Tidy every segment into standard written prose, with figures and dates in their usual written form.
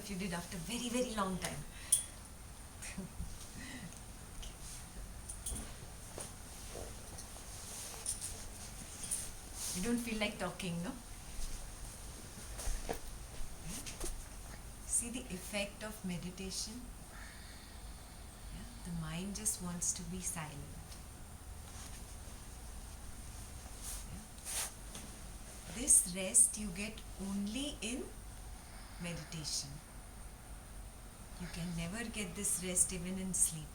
that you did after very, very long time. You don't feel like talking, no? See the effect of meditation? Yeah? The mind just wants to be silent. Yeah? This rest you get only in meditation. You can never get this rest even in sleep.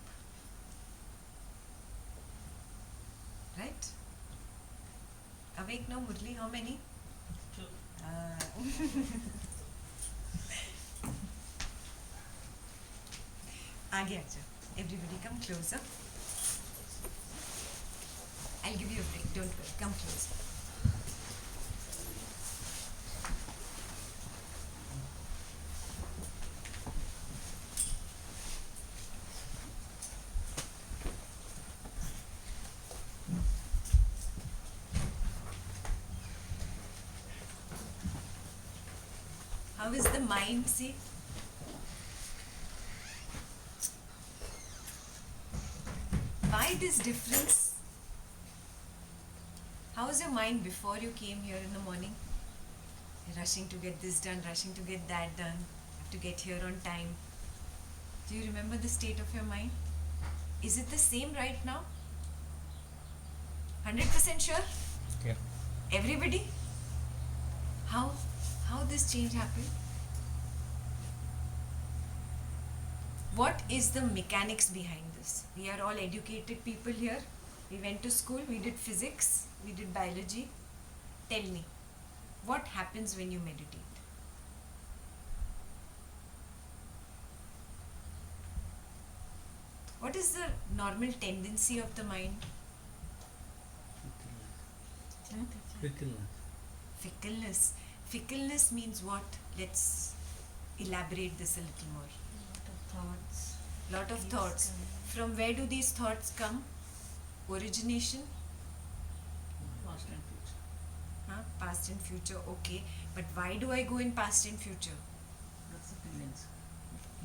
Right? Awake now, Murli? How many? Two. आगे आ जाओ. Everybody come closer. I'll give you a break. Don't worry. Come closer. How is the mind, see? Why this difference? How was your mind before you came here in the morning? You're rushing to get this done, rushing to get that done, have to get here on time. Do you remember the state of your mind? Is it the same right now? 100% sure? Yeah. Everybody? How this change happened? What is the mechanics behind this? We are all educated people here. We went to school, we did physics, we did biology. Tell me, what happens when you meditate? What is the normal tendency of the mind? Fickleness. Fickleness means what? Let's elaborate this a little more. Lot of thoughts. From where do these thoughts come? Origination? Past and future. Past and future, okay. But why do I go in past and future? That's the tendency.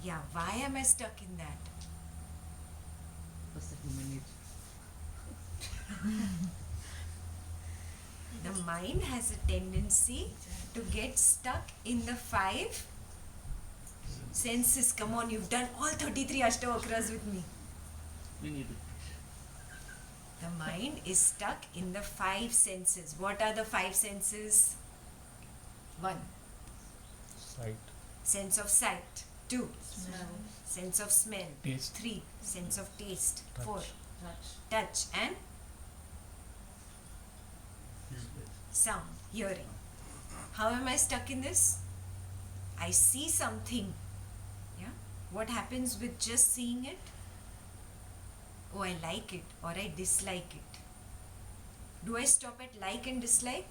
Yeah, why am I stuck in that? That's the human nature. The mind has a tendency to get stuck in the 5 senses. Come on, you've done all 33 Ashtavakras with me. We need it. The mind is stuck in the 5 senses. What are the 5 senses? 1. Sight. Sense of sight. 2. Smell. Sense of smell. Taste. 3. Sense of taste. Touch. 4. Touch. Touch. And sound. Hearing. How am I stuck in this? I see something. Yeah. What happens with just seeing it? Oh, I like it or I dislike it. Do I stop at like and dislike?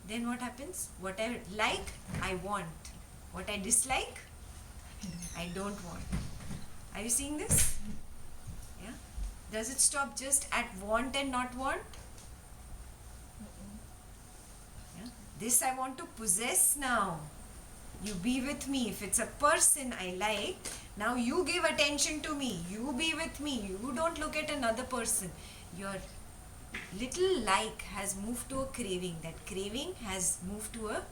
Then what happens? What I like, I want. What I dislike, I don't want. Are you seeing this? Yeah. Does it stop just at want and not want? Yeah. This I want to possess now. You be with me. If it's a person I like, now you give attention to me. You be with me. You don't look at another person. Your little like has moved to a craving. That craving has moved to a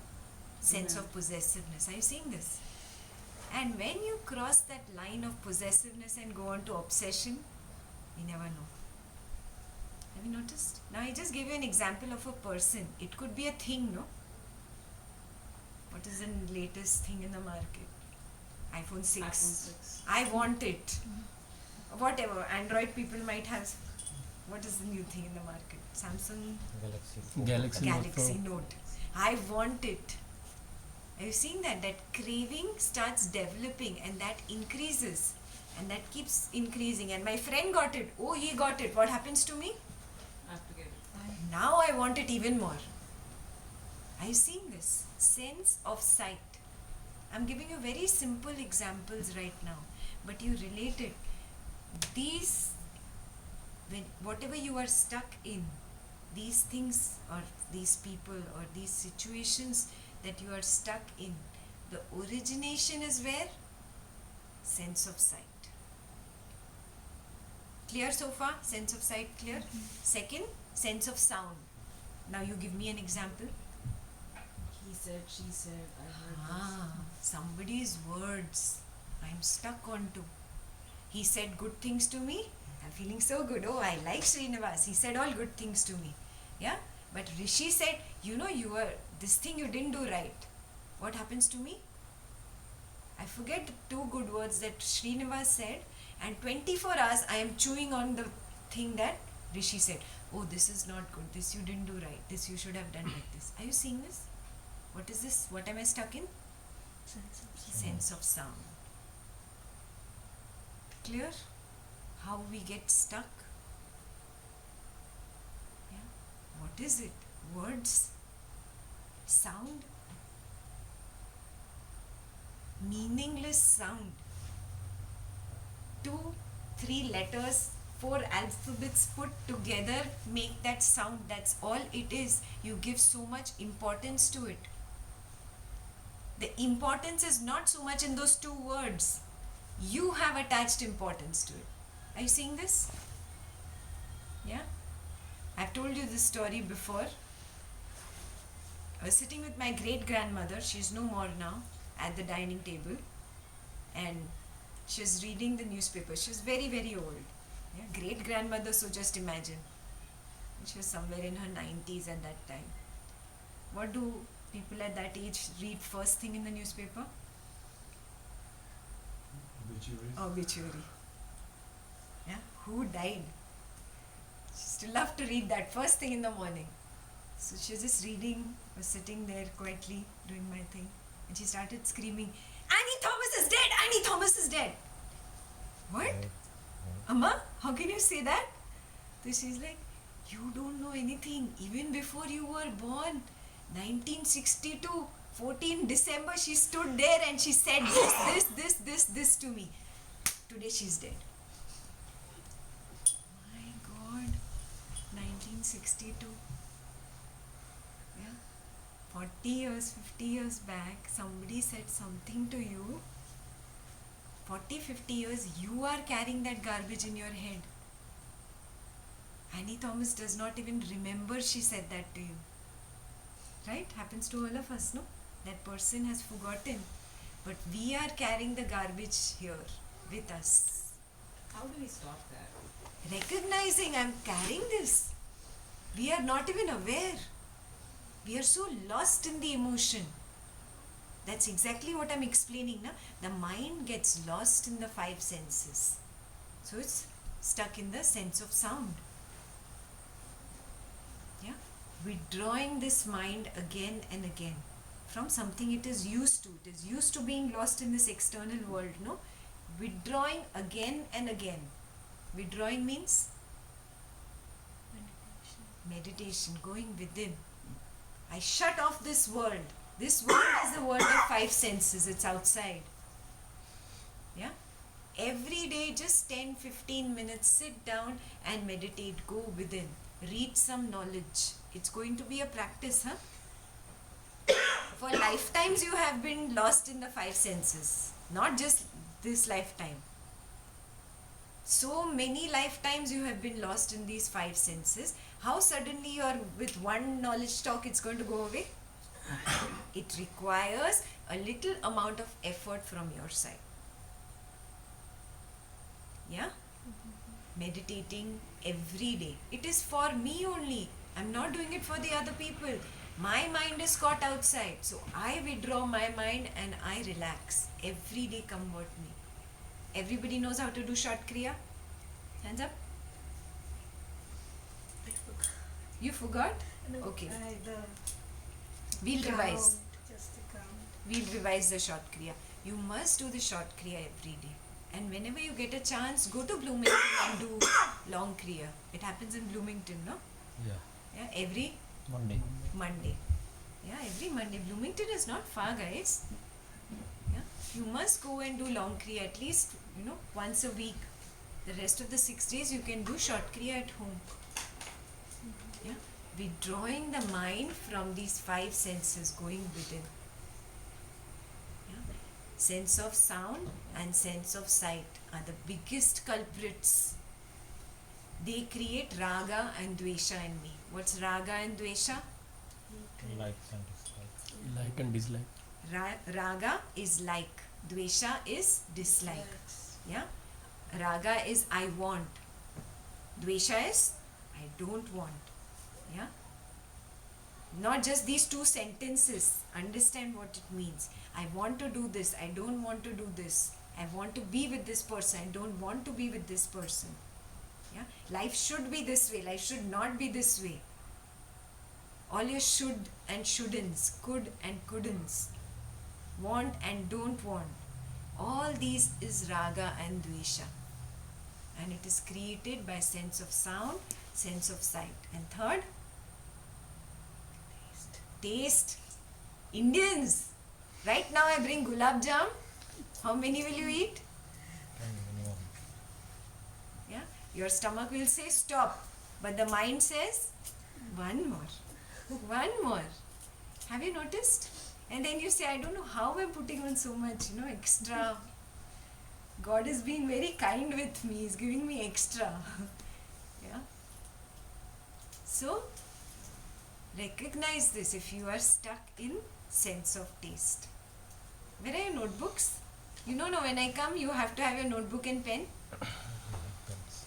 sense of possessiveness. Are you seeing this? And when you cross that line of possessiveness and go on to obsession, we never know. Have you noticed? Now I just gave you an example of a person. It could be a thing, no? What is the latest thing in the market? iPhone 6. iPhone 6. I want it. Whatever. Android people might have. What is the new thing in the market? Samsung Galaxy Note. I want it. Are you seeing that? That craving starts developing and that increases. And that keeps increasing. And my friend got it. Oh, he got it. What happens to me? I have to get it. Now I want it even more. Are you seeing this? Sense of sight. I'm giving you very simple examples right now, but you relate it. These, whatever you are stuck in, these things or these people or these situations that you are stuck in, The origination is where? Sense of sight. Clear so far? Sense of sight clear? Second, sense of sound. Now you give me an example. He said, she said, I heard Ah, somebody's words I'm stuck onto. He said good things to me. I'm feeling so good. Oh, I like Srinivas. He said all good things to me. Yeah? But Rishi said, this thing you didn't do right. What happens to me? I forget the two good words that Srinivas said, and 24 hours I am chewing on the thing that Rishi said. Oh, this is not good. This you didn't do right. This you should have done like this. Are you seeing this? What is this? What am I stuck in? Sense of sound. Clear? How we get stuck? Yeah. What is it? Words? Sound? Meaningless sound. 2, 3 letters, 4 alphabets put together make that sound. That's all it is. You give so much importance to it. The importance is not so much in those 2 words. You have attached importance to it. Are you seeing this? Yeah? I've told you this story before. I was sitting with my great grandmother, she's no more now, at the dining table, and she was reading the newspaper. She was very, very old. Yeah? Great grandmother, so just imagine. She was somewhere in her 90s at that time. What do people at that age read first thing in the newspaper? Obituary. Yeah? Who died? She still loved to read that first thing in the morning. So she was just reading, was sitting there quietly doing my thing, and she started screaming, Annie Thomas is dead! Annie Thomas is dead! What? Amma, how can you say that? So she's like, you don't know anything. Even before you were born, 1962, 14 December, she stood there and she said this to me. Today she's dead. My God, 1962. Yeah, 40 years, 50 years back, somebody said something to you. 40, 50 years, you are carrying that garbage in your head. Annie Thomas does not even remember she said that to you. Right? Happens to all of us, no? That person has forgotten. But we are carrying the garbage here with us. How do we stop that? Recognizing I'm carrying this. We are not even aware. We are so lost in the emotion. That's exactly what I'm explaining now. The mind gets lost in the 5 senses. So it's stuck in the sense of sound. Yeah? Withdrawing this mind again and again from something it is used to. It is used to being lost in this external world, no? Withdrawing again and again. Withdrawing means? Meditation, going within. I shut off this world. This world is the world of 5 senses. It's outside. Yeah? Every day, just 10-15 minutes, sit down and meditate. Go within. Read some knowledge. It's going to be a practice, huh? For lifetimes, you have been lost in the 5 senses. Not just this lifetime. So many lifetimes you have been lost in these 5 senses. How suddenly you are with one knowledge talk, it's going to go away? It requires a little amount of effort from your side. Yeah? Meditating every day. It is for me only. I'm not doing it for the other people. My mind is caught outside. So I withdraw my mind and I relax. Every day come what me. Everybody knows how to do short kriya? Hands up. You forgot? No, Okay. The We'll revise. Just the count. We'll revise the short kriya. You must do the short kriya every day. And whenever you get a chance, go to Bloomington and do long kriya. It happens in Bloomington, no? Yeah. Yeah, every Monday. Monday. Yeah, every Monday. Bloomington is not far, guys. Yeah, you must go and do long kriya at least, once a week. The rest of the 6 days you can do short kriya at home. Yeah, withdrawing the mind from these 5 senses, going within. Sense of sound and sense of sight are the biggest culprits. They create raga and dvesha in me. What's raga and dvesha? Likes and dislikes. Like and dislike. Raga is like, dvesha is dislike. Yeah? Raga is I want. Dvesha is I don't want. Yeah? Not just these two sentences. Understand what it means. I want to do this. I don't want to do this. I want to be with this person. I don't want to be with this person. Yeah? Life should be this way. Life should not be this way. All your should and shouldn'ts, could and couldn'ts, want and don't want, all these is raga and dvesha. And it is created by sense of sound, sense of sight. And third, taste. Indians, right now I bring gulab jam. How many will you eat? 10 minimum. Yeah, your stomach will say stop, but the mind says one more, one more. Have you noticed? And then you say, I don't know how I'm putting on so much, extra. God is being very kind with me. He's giving me extra. Yeah. So, recognize this if you are stuck in sense of taste. Where are your notebooks? No, when I come, you have to have your notebook and pen. Depends.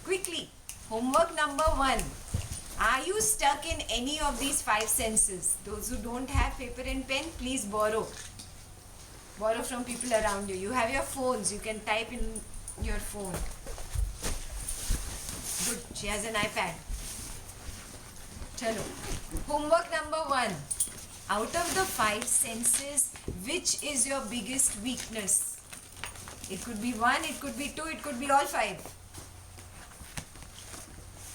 Quickly, homework number 1. Are you stuck in any of these 5 senses? Those who don't have paper and pen, please borrow. Borrow from people around you. You have your phones, you can type in your phone. Good, she has an iPad. Chalo. Homework number 1. Out of the 5 senses, which is your biggest weakness? It could be 1, it could be 2, it could be all 5.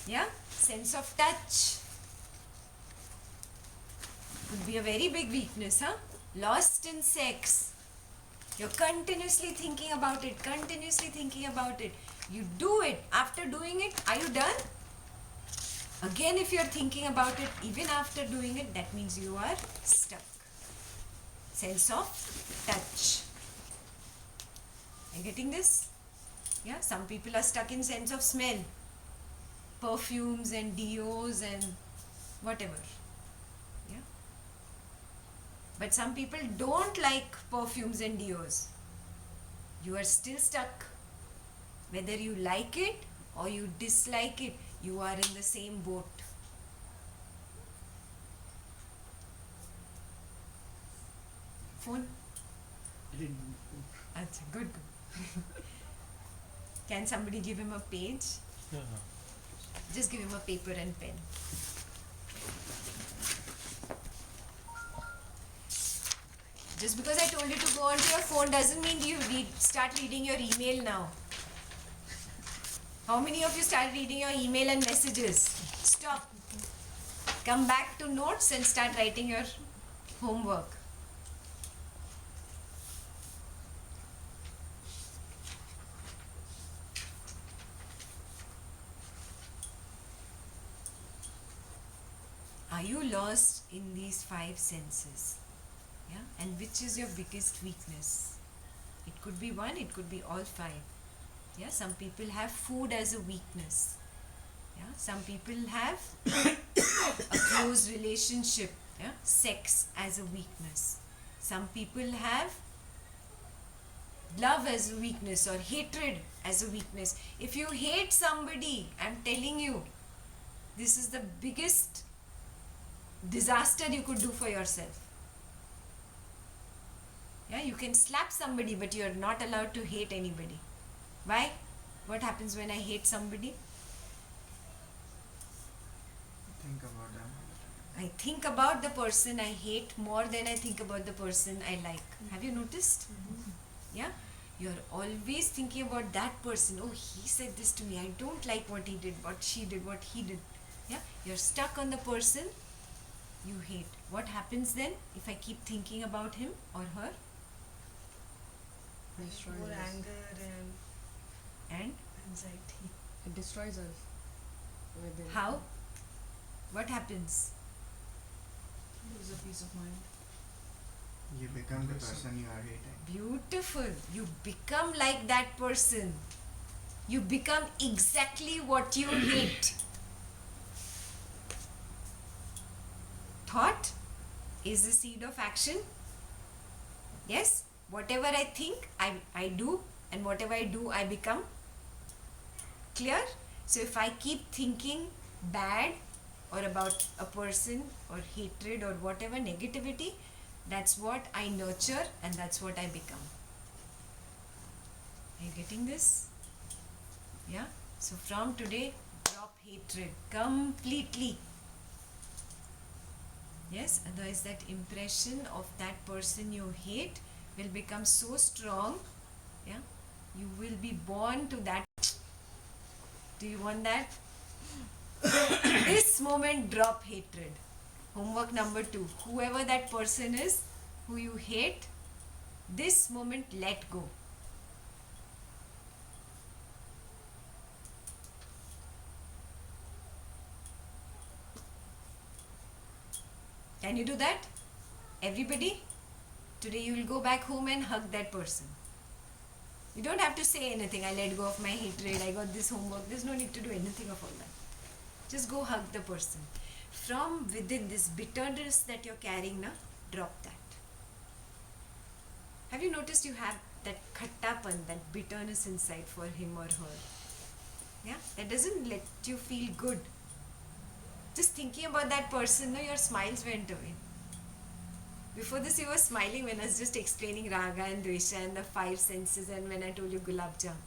Yeah? Sense of touch. Could be a very big weakness, huh? Lost in sex. You're continuously thinking about it, continuously thinking about it. You do it. After doing it, are you done? Again, if you're thinking about it, even after doing it, that means you are stuck. Sense of touch. Are you getting this? Yeah, some people are stuck in sense of smell. Perfumes and deos and whatever. Yeah. But some people don't like perfumes and deos. You are still stuck. Whether you like it or you dislike it, you are in the same boat. Phone? That's good. Can somebody give him a page? Yeah. Just give him a paper and pen. Just because I told you to go onto your phone doesn't mean you start reading your email now. How many of you start reading your email and messages? Stop. Come back to notes and start writing your homework. Are you lost in these 5 senses? Yeah? And which is your biggest weakness? It could be 1, it could be all 5. Yeah? Some people have food as a weakness. Yeah? Some people have a close relationship, yeah? Sex as a weakness. Some people have love as a weakness or hatred as a weakness. If you hate somebody, I'm telling you, this is the biggest disaster you could do for yourself. Yeah, you can slap somebody, but you are not allowed to hate anybody. Why? What happens when I hate somebody? Think about them. I think about the person I hate more than I think about the person I like. Have you noticed? Yeah? You're always thinking about that person. Oh, he said this to me. I don't like what he did, what she did, what he did. Yeah? You're stuck on the person you hate. What happens then if I keep thinking about him or her? Destroys More us. anger and And anxiety. It destroys us. Within. how? What happens? Lose a peace of mind. You become the person you are hating. Beautiful. You become like that person. You become exactly what you hate. Thought is the seed of action. Yes? Whatever I think, I do, and whatever I do, I become. Clear? So if I keep thinking bad or about a person or hatred or whatever negativity, that's what I nurture and that's what I become. Are you getting this? Yeah? So from today, drop hatred completely. Yes? Otherwise, that impression of that person you hate will become so strong. Yeah? You will be born to that. Do you want that? This moment, drop hatred. Homework number 2. Whoever that person is who you hate, this moment let go. Can you do that? Everybody? Today you will go back home and hug that person. You don't have to say anything. I let go of my hatred. I got this homework. There's no need to do anything of all that. Just go hug the person. From within this bitterness that you're carrying now, drop that. Have you noticed you have that khattapan, that bitterness inside for him or her? Yeah? That doesn't let you feel good. Just thinking about that person, no, your smiles went away. Before this, you were smiling when I was just explaining raga and dvesha and the 5 senses, and when I told you gulab jam.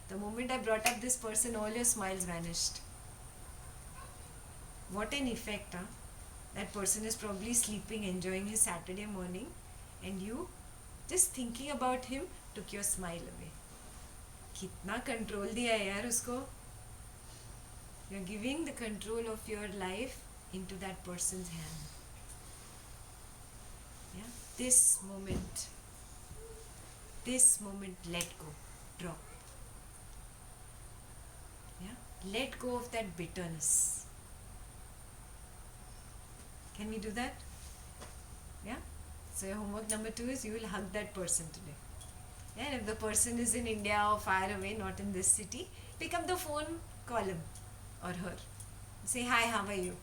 The moment I brought up this person, all your smiles vanished. What an effect, huh? That person is probably sleeping, enjoying his Saturday morning, and you, just thinking about him, took your smile away. Kitna control diya hai yaar usko? You're giving the control of your life into that person's hand. Yeah? This moment, let go, drop. Yeah? Let go of that bitterness. Can we do that? Yeah? So your homework number 2 is you will hug that person today. Yeah? And if the person is in India or far away, not in this city, pick up the phone, call him or her. Say, hi, how are you?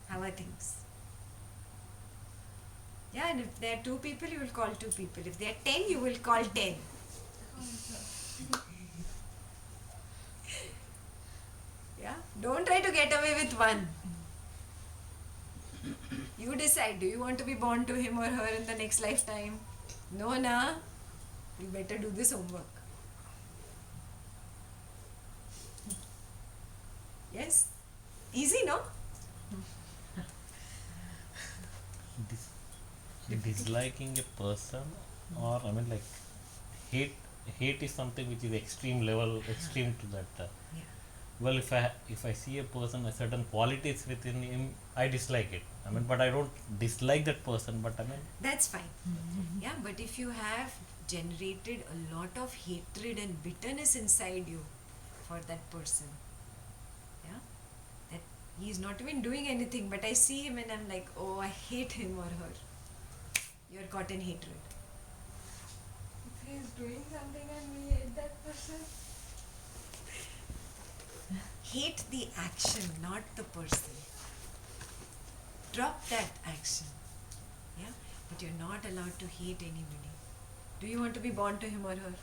How are things? Yeah, and if there are 2 people, you will call 2 people. If there are 10, you will call 10. Yeah? Don't try to get away with one. You decide, do you want to be born to him or her in the next lifetime? No, na. You better do this homework. Yes? Easy, no? Disliking a person, or I mean, like, hate is something which is extreme to that. Yeah. Well, if I see a person, a certain qualities within him, I dislike it. I mean, but I don't dislike that person. But I mean, That's fine. Yeah, but if you have generated a lot of hatred and bitterness inside you for that person, yeah, that he's not even doing anything, but I see him and I'm like, oh, I hate him or her. You're caught in hatred. If he's doing something and we hate that person, Hate the action, not the person. Drop that action. Yeah? But you're not allowed to hate anybody. Do you want to be born to him or her?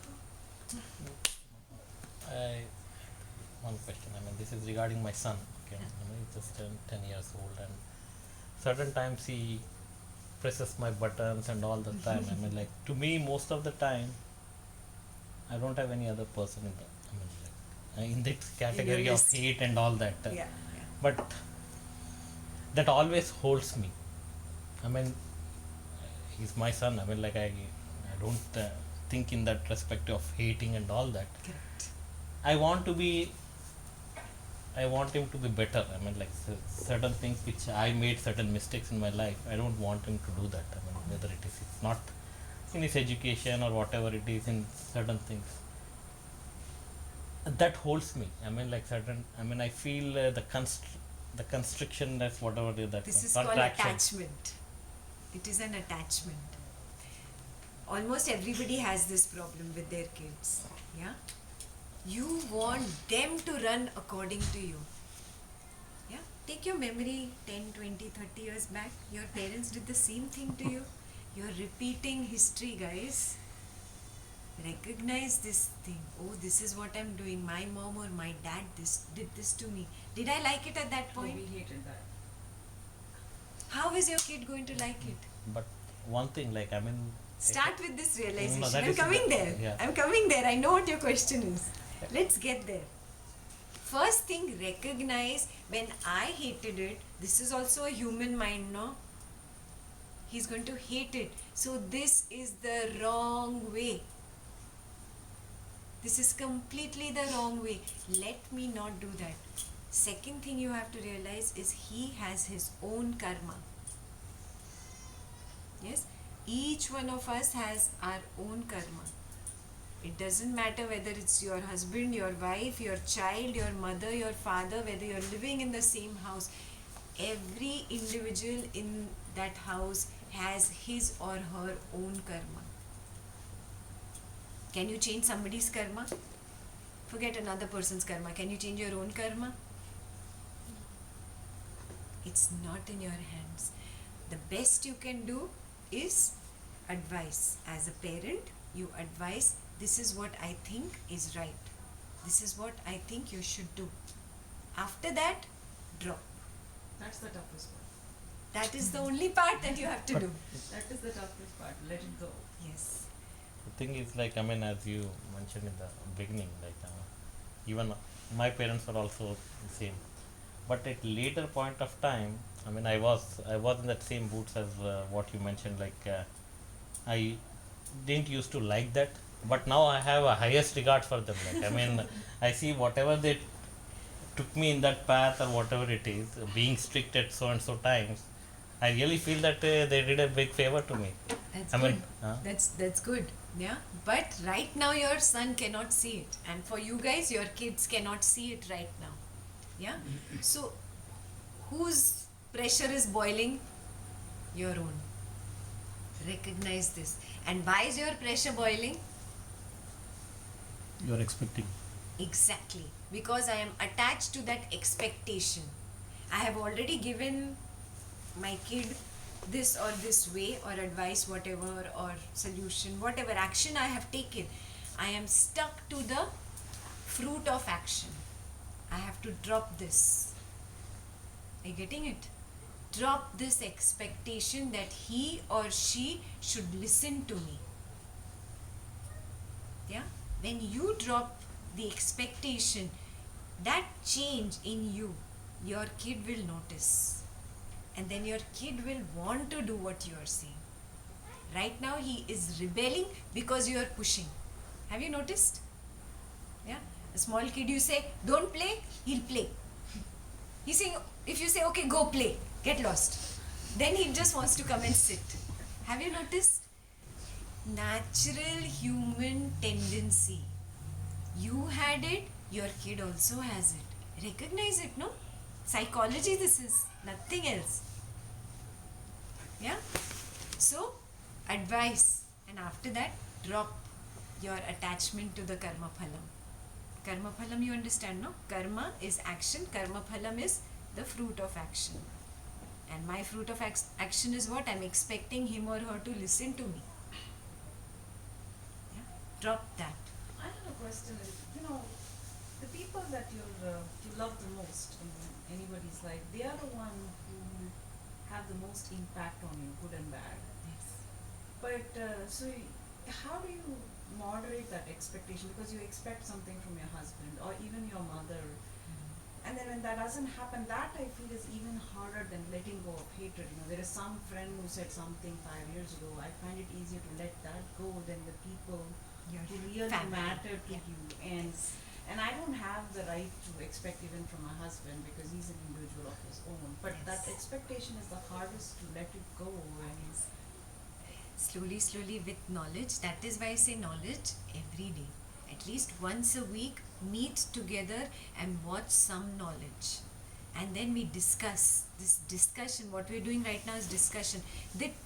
one question. I mean, this is regarding my son. Okay, he's just 10 years old, and certain times he presses my buttons and all the time. I mean, like, to me, most of the time, I don't have any other person in the, I mean, like, in that category of list. hate and all that. Yeah. But that always holds me. I mean, he's my son. I mean, like, I don't think in that respect of hating and all that. Correct. I want him to be better. I mean, like, certain things which I made certain mistakes in my life, I don't want him to do that. I mean, whether it's not in his education or whatever it is, in certain things. That holds me. I mean, like, I feel the constriction, that's whatever it is, that This is called contraction. attachment. It is an attachment. almost everybody has this problem with their kids. Yeah? You want them to run according to you. Yeah? Take your memory 10, 20, 30 years back. Your parents did the same thing to you. You're repeating history, guys. Recognize this thing. Oh, this is what I'm doing. My mom or my dad did this to me. Did I like it at that Oh, point? we hated that. How is your kid going to like it? But one thing, like, I mean, Start with this realization. No, that I'm is coming the- there. yeah. I'm coming there. I know what your question is. Let's get there. First thing, recognize when I hated it, this is also a human mind, no? He's going to hate it. So this is the wrong way. This is completely the wrong way. Let me not do that. Second thing you have to realize is he has his own karma. Yes? Each one of us has our own karma. It doesn't matter whether it's your husband, your wife, your child, your mother, your father, whether you're living in the same house. Every individual in that house has his or her own karma. Can you change somebody's karma? Forget another person's karma. Can you change your own karma? It's not in your hands. The best you can do is advice. As a parent, you advise, this is what I think is right. This is what I think you should do. After that, drop. That's the toughest part. That is the only part that you have to do. That is the toughest part. Let it go. Yes. the thing is, like, I mean, as you mentioned in the beginning, like, even my parents were also the same. But at later point of time, I mean, I was in that same boots as what you mentioned. Like, I didn't used to like that, but now I have a highest regard for them. Like, I mean, I see whatever they took me in that path or whatever it is, being strict at so and so times, I really feel that they did a big favor to me. That's I good. mean, That's good. Yeah. But right now your son cannot see it. And for you guys, your kids cannot see it right now. Yeah. So whose pressure is boiling? Your own. Recognize this. And why is your pressure boiling? you're expecting. Exactly. Because I am attached to that expectation. I have already given my kid this or this way or advice, whatever, or solution, whatever action I have taken. I am stuck to the fruit of action. I have to drop this. Are you getting it? Drop this expectation that he or she should listen to me. Yeah? When you drop the expectation, that change in you, your kid will notice. And then your kid will want to do what you are saying. Right now he is rebelling because you are pushing. Have you noticed? Yeah? A small kid, you say, don't play, he'll play. He's saying, if you say, okay, go play, get lost. Then he just wants to come and sit. Have you noticed? Natural human tendency. You had it, your kid also has it. Recognize it, no? Psychology this is, nothing else. Yeah? So, advice. And after that, drop your attachment to the karma phalam. Karma phalam you understand, no? Karma is action, karma phalam is the fruit of action. And my fruit of action is what? I'm expecting him or her to listen to me. Yeah? Drop that. I have a question. The people that you love the most in anybody's life, they are the one who have the most impact on you, good and bad. Yes. But how do you moderate that expectation? Because you expect something from your husband or even your mother, and then when that doesn't happen, that I feel is even harder than letting go of hatred. There is some friend who said something 5 years ago. I find it easier to let that go than the people Your who really family. matter to Yeah. you. And I don't have the right to expect even from my husband because he's an individual of his own. But Yes. that expectation is the hardest to let it go. And Slowly with knowledge. That is why I say knowledge every day. At least once a week, meet together and watch some knowledge. and then we discuss. This discussion, what we're doing right now is discussion.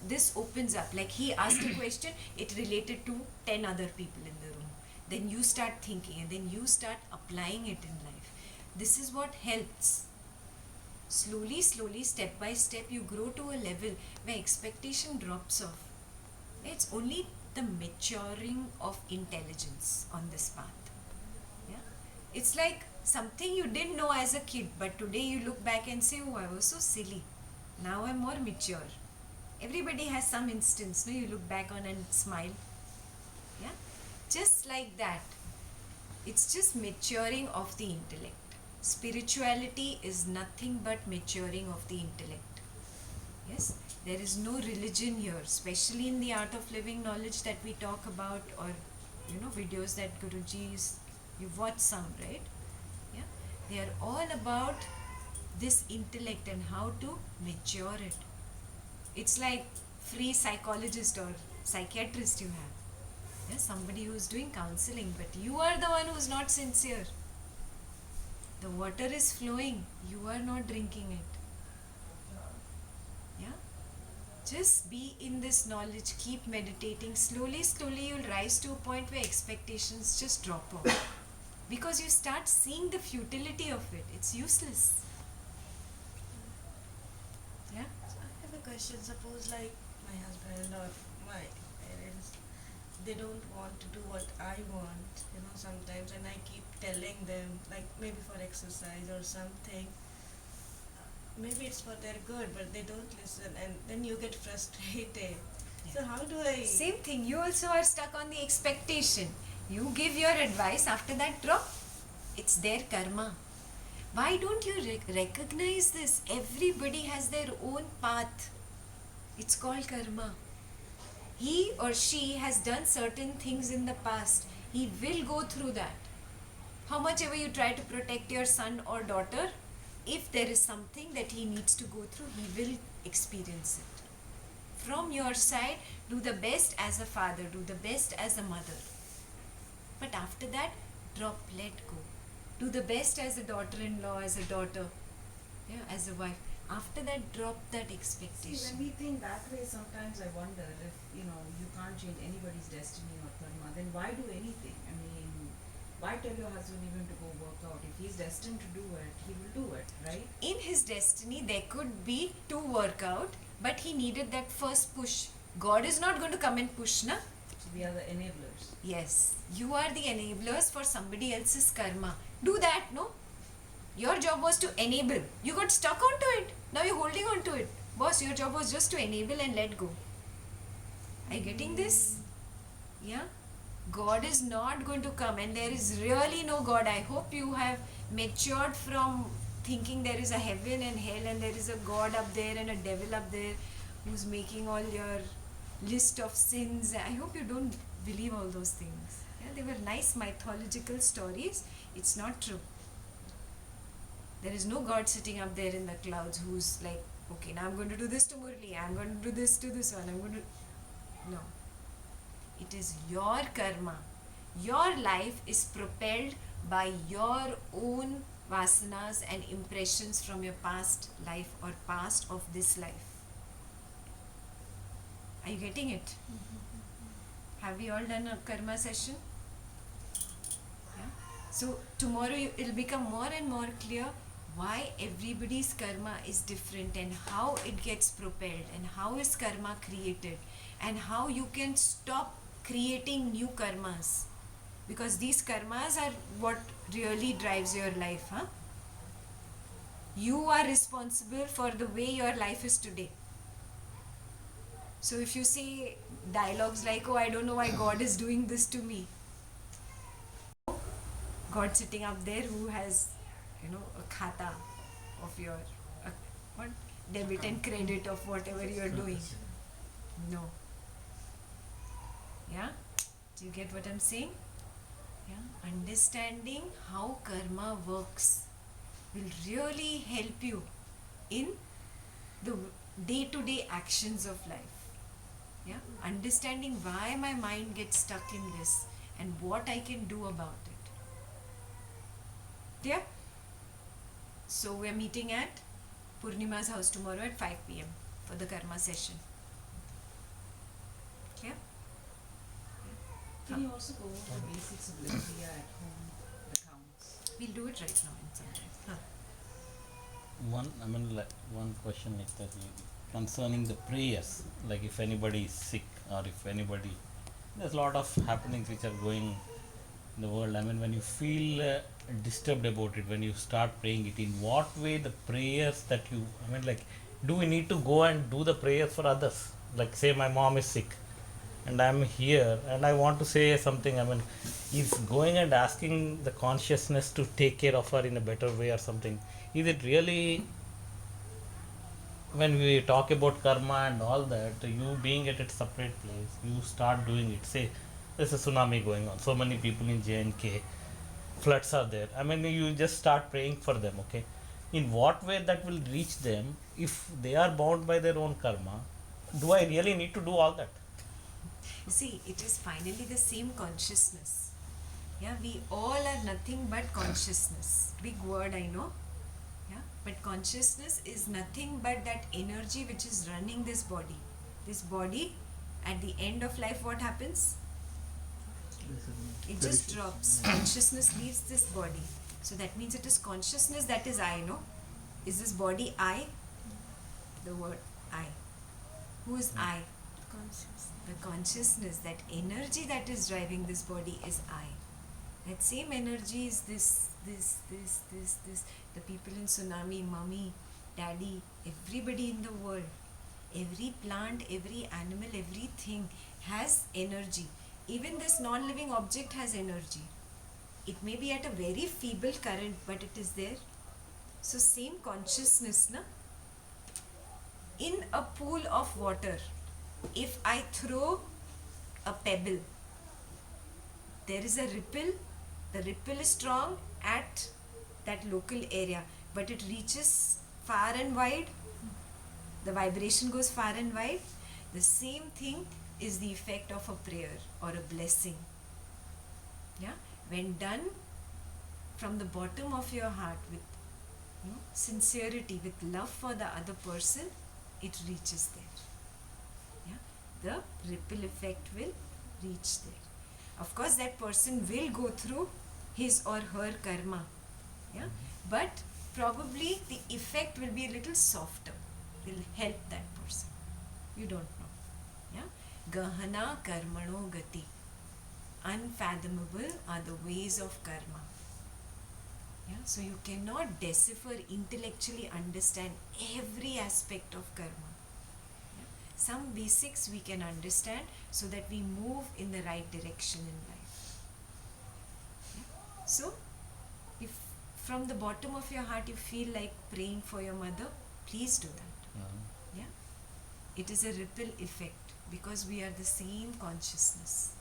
This opens up. Like he asked a question, it related to 10 other people in the room. Then you start thinking, and then you start applying it in life. This is what helps. Slowly, slowly, step by step, you grow to a level where expectation drops off. It's only the maturing of intelligence on this path. Yeah, it's like something you didn't know as a kid, but today you look back and say, "Oh, I was so silly. Now I'm more mature." Everybody has some instance, no? You look back on and smile. Yeah, just like that. It's just maturing of the intellect. Spirituality is nothing but maturing of the intellect. Yes, there is no religion here, especially in the art of living knowledge that we talk about, or videos that Guruji's, you've watched some, right? Yeah, they are all about this intellect and how to mature it. It's like free psychologist or psychiatrist you have. Yeah, somebody who's doing counseling, but you are the one who's not sincere. The water is flowing, you are not drinking it. Yeah? Just be in this knowledge, keep meditating. Slowly, slowly, you'll rise to a point where expectations just drop off. Because you start seeing the futility of it. It's useless. Yeah? So I have a question. Suppose like my husband or my parents, they don't want to do what I want, sometimes, and I keep telling them, like maybe for exercise or something. Maybe it's for their good, but they don't listen, and then you get frustrated. So how do I? Same thing, you also are stuck on the expectation. You give your advice, after that drop. It's their karma. Why don't you recognize this? Everybody has their own path. It's called karma. He or she has done certain things in the past. He will go through that. How much ever you try to protect your son or daughter, if there is something that he needs to go through, he will experience it. From your side, do the best as a father, do the best as a mother. But after that, drop, let go. Do the best as a daughter-in-law, as a daughter, as a wife. After that, drop that expectation. See, when we think that way, sometimes I wonder if, you can't change anybody's destiny or karma, then why do anything? I mean, why tell your husband even to go work out? If he's destined to do it, he will do it, right? In his destiny, there could be to work out, but he needed that first push. God is not going to come and push, na? So we are the enablers. Yes, you are the enablers for somebody else's karma. Do that, no? Your job was to enable. You got stuck onto it. Now you're holding on to it. Boss, your job was just to enable and let go. Are you getting this? Yeah? God is not going to come, and there is really no God. I hope you have matured from thinking there is a heaven and hell and there is a God up there and a devil up there who's making all your list of sins. I hope you don't believe all those things. Yeah, they were nice mythological stories. It's not true. There is no God sitting up there in the clouds who's like, okay, now I'm going to do this to Murli, I'm going to do this to this one, I'm going to... No. It is your karma. Your life is propelled by your own vasanas and impressions from your past life or past of this life. Are you getting it? Have we all done a karma session? Yeah? So tomorrow it'll become more and more clear why everybody's karma is different and how it gets propelled and how is karma created and how you can stop creating new karmas, because these karmas are what really drives your life. You are responsible for the way your life is today. So if you say dialogues like, oh, I don't know why God is doing this to me, God sitting up there who has a khata of your debit and credit of whatever you are doing. No. Yeah? Do you get what I'm saying? Yeah? Understanding how karma works will really help you in the day-to-day actions of life. Yeah? Understanding why my mind gets stuck in this and what I can do about it. Yeah? So we're meeting at Purnima's house tomorrow at 5 p.m. for the karma session. Yeah? Can you also go over the basics of Lithuania at home, the counts? We'll do it right now in some time. Huh. One question is that concerning the prayers, like if anybody is sick or if anybody, there's a lot of happenings which are going in the world. I mean, when you feel disturbed about it, when you start praying it, in what way the prayers that you, I mean, like, do we need to go and do the prayers for others? Like, say my mom is sick and I'm here and I want to say something. I mean, is going and asking the consciousness to take care of her in a better way or something, is it really, when we talk about karma and all that, you being at a separate place, you start doing it. Say there's a tsunami going on, so many people in J&K, floods are there. I mean, you just start praying for them, okay? In what way that will reach them if they are bound by their own karma? Do I really need to do all that? See, it is finally the same consciousness. Yeah, we all are nothing but consciousness. Big word, I know. Yeah, but consciousness is nothing but that energy which is running this body. This body, at the end of life, what happens? It just drops. Consciousness leaves this body. So that means it is consciousness that is I, no? Is this body I? The word I. Who is I? Conscious. The consciousness, that energy that is driving this body is I. That same energy is this. The people in tsunami, mommy, daddy, everybody in the world, every plant, every animal, everything has energy. Even this non-living object has energy. It may be at a very feeble current, but it is there. So same consciousness, na? In a pool of water, if I throw a pebble, there is a ripple. The ripple is strong at that local area, but it reaches far and wide. The vibration goes far and wide. The same thing is the effect of a prayer or a blessing. Yeah, when done from the bottom of your heart with sincerity, with love for the other person, it reaches there. Yeah, the ripple effect will reach there. Of course, that person will go through his or her karma. Yeah, but probably the effect will be a little softer. Will help that person. You don't know. Yeah, Gahana karmano gati. Unfathomable are the ways of karma. Yeah, so you cannot decipher, intellectually understand every aspect of karma. Yeah. Some basics we can understand so that we move in the right direction in life. Yeah. So, if from the bottom of your heart you feel like praying for your mother, please do that. Yeah, it is a ripple effect because we are the same consciousness.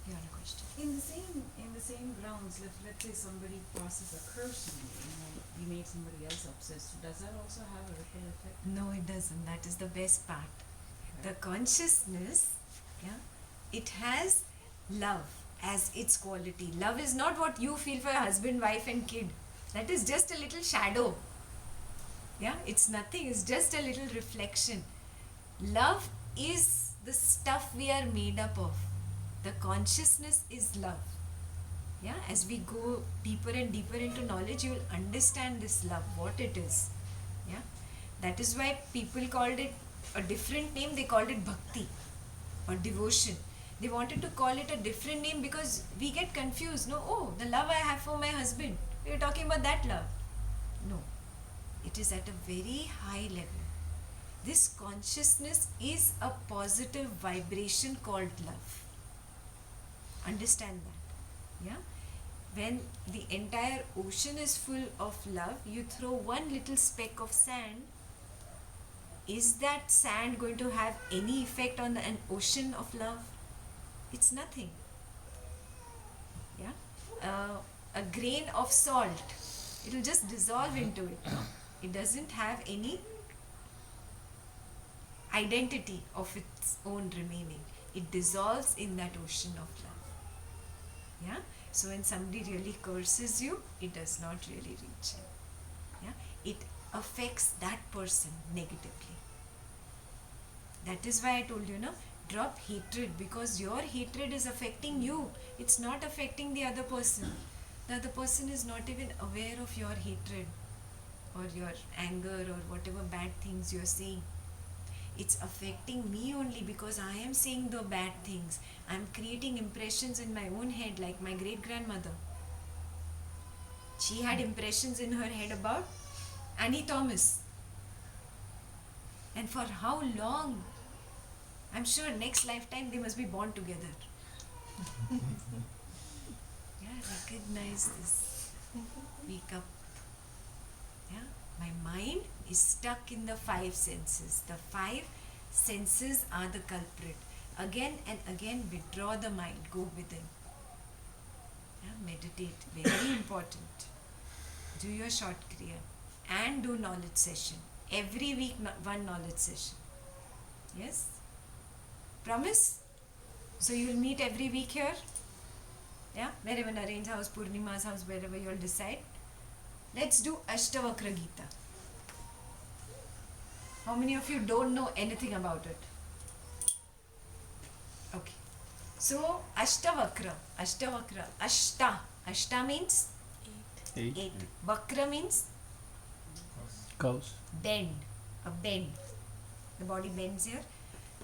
You have a question? In the same grounds, if let's say somebody passes a curse on you, you made somebody else upset, so does that also have a ripple effect? No, it doesn't. That is the best part. The consciousness, yeah, it has love as its quality. Love is not what you feel for your husband, wife and kid. That is just a little shadow. Yeah, it's nothing. It's just a little reflection. Love is the stuff we are made up of. The consciousness is love. Yeah, as we go deeper and deeper into knowledge, you will understand this love, what it is. Yeah, that is why people called it a different name. They called it bhakti or devotion. They wanted to call it a different name because we get confused. No, oh, the love I have for my husband. We are talking about that love. No, it is at a very high level. This consciousness is a positive vibration called love. Understand that. Yeah, when the entire ocean is full of love, you throw one little speck of sand. Is that sand going to have any effect on an ocean of love? It's nothing. Yeah, a grain of salt, it will just dissolve into it. No? It doesn't have any identity of its own remaining. It dissolves in that ocean of love. Yeah, so when somebody really curses you, it does not really reach him. it affects that person negatively. That is why I told you, no, drop hatred, because your hatred is affecting you. It's not affecting the other person. The other person is not even aware of your hatred or your anger or whatever bad things you're saying. It's affecting me only because I am saying the bad things. I'm creating impressions in my own head, like my great grandmother. She had impressions in her head about Annie Thomas. And for how long? I'm sure next lifetime they must be born together. Yeah, recognize this. Wake up. Yeah, my mind is stuck in the five senses. The five senses are the culprit. Again and again, withdraw the mind, go within. Yeah, meditate, very important. Do your short kriya and do knowledge session. Every week, one knowledge session. Yes? Promise? So you will meet every week here? Yeah? Wherever Naren's house, Purnima's house, wherever you all decide. Let's do Ashtavakra Gita. How many of you don't know anything about it? Okay. So, Ashtavakra. Ashta means 8. Vakra means Cows. bend. A bend. The body bends here.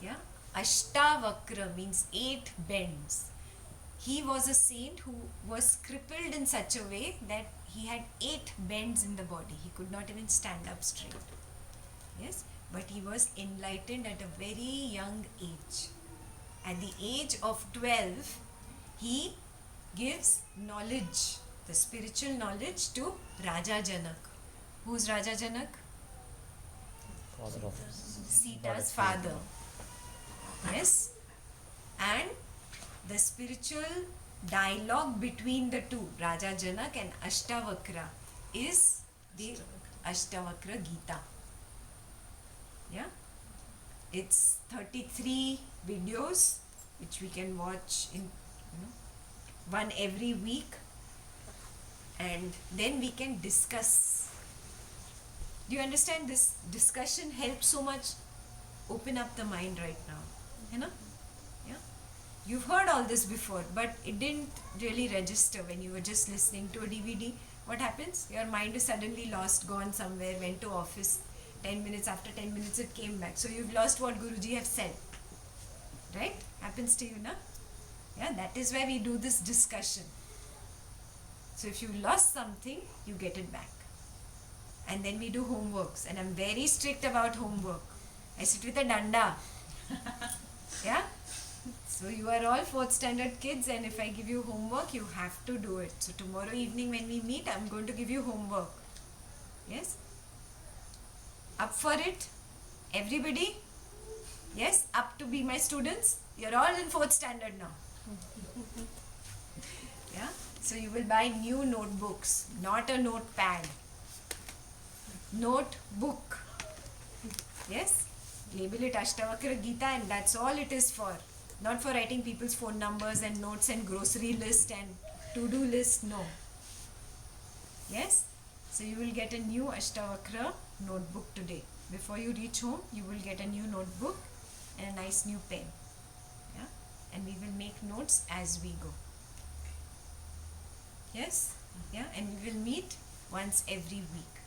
Yeah. Ashtavakra means 8 bends. He was a saint who was crippled in such a way that he had 8 bends in the body. He could not even stand up straight. Yes, but he was enlightened at a very young age. At the age of 12, he gives knowledge, the spiritual knowledge, to Raja Janak. Who's Raja Janak? Father of Sita's father. Yes, and the spiritual dialogue between the two, Raja Janak and Ashtavakra, is the Ashtavakra Gita. Yeah, it's 33 videos which we can watch in one every week, and then we can discuss. Do you understand? This discussion helps so much open up the mind right now. You know? Yeah. You've heard all this before, but it didn't really register when you were just listening to a DVD. What happens? Your mind is suddenly lost, gone somewhere, went to office. 10 minutes, after 10 minutes it came back. So you've lost what Guruji have said. Right? Happens to you, na? Yeah, that is why we do this discussion. So if you lost something, you get it back. And then we do homeworks. And I'm very strict about homework. I sit with a danda. Yeah? So you are all 4th standard kids, and if I give you homework, you have to do it. So tomorrow evening when we meet, I'm going to give you homework. Yes? Up for it? Everybody? Yes? Up to be my students? You're all in 4th standard now. Yeah? So you will buy new notebooks, not a notepad. Notebook. Yes? Label it Ashtavakra Gita, and that's all it is for. Not for writing people's phone numbers and notes and grocery list and to-do list, no. Yes? So you will get a new Ashtavakra notebook today. Before you reach home, you will get a new notebook and a nice new pen. Yeah? And we will make notes as we go. Yes? Yeah? And we will meet once every week.